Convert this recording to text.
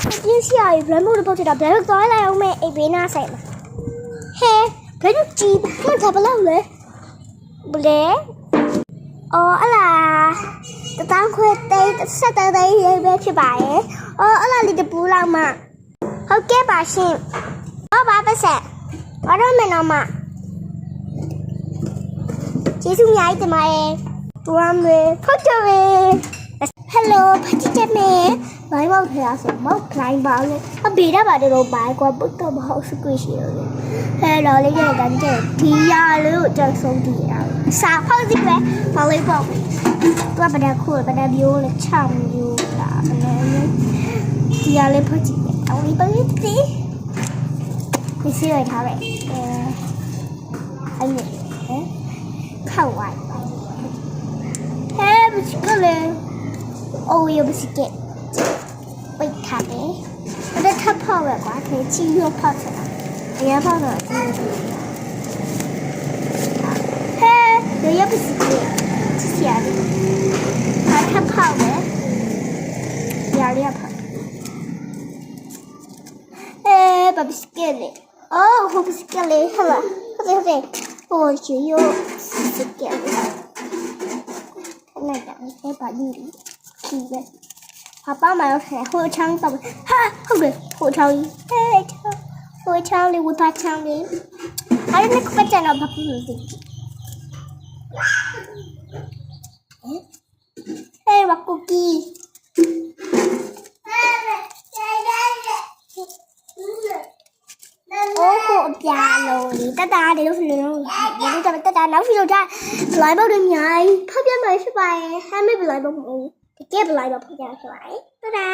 ပြင်းစီရဘယ်မို့လို့ပေါ့ချတာဘယ်လိုသွားလိုက်အောင်မဲအိဘေးနာဆိုင်မှာဟဲဘယ်လိုကြည့်မှတ်ထားဘလောက်လဲဘလဲအော်အလားတတန်းခွဲတိတ်ဆက်တဲ့ရေးပဲဖြစ်ပါရဲ့အော်အလားလေးတပူလောက်မှဟုတ်ကဲ့ပါရှင်ဘာပါဆက်ဘာတော့မနော်မကျေးဇူးများတင်ပါတယ်တွမ်းမေဟုတ်တယ်ဟယ်လိုဖတ်ကြည့်မယ်ဘာလို့ထဲရဆိုမောက်ခိုင်းပါလေအဘေးတော့ပါတယ်ဘာကွာပုတ်တော့မဟုတ်စကွေးရှိတယ်ဟဲ့တော့လေးရတဲ့ဒီရလို့တက်ဆုံးဒီရစာဖောက်စီပဲဘာလေးပေါ့တွားပဒခုပဒမျိုးလေချောင်းမျိုးလာမလဲဒီရလေးဖတ်ကြည့်အဝေးပါလိဒီစီရထားပဲအဲ့ခောက်ဝိုင်းဟဲ့ဘစကလေးအိုးရဘစကပိတ်ထားတယ်အဲ့ဒါထပ်ဖောက်ပဲကွာဒီချင်းရောဖောက်ချင်တာအရင်ဖောက်တော့ဒီဟဲ့ရဘစကချစ်ရတယ်အဲ့ထပ်ဖောက်ပဲရရဖောက်ဘစကလေးအိုးဟိုဘစကလေးဟလာဟုတ်တယ်ဟိုချီယောစကလေး那个，你可以把绿里踢呗。好，爸妈要开火枪到，哈，好个火枪里，哎，火枪里，我把枪里，还有那个把电脑把不住的。哎，我估计。โอ้โหปลาโลนี่ตาเดี๋ยวฟิลโลเดี๋ยวจะไปตาน้ำฟิลโลจ้าไหลบ่ได้ไงพ่อเบี้ยไม่สบายให้ไม่เป็นไรบ่หมูแต่แก้เป็นไรบ่พ่อจะสบายตา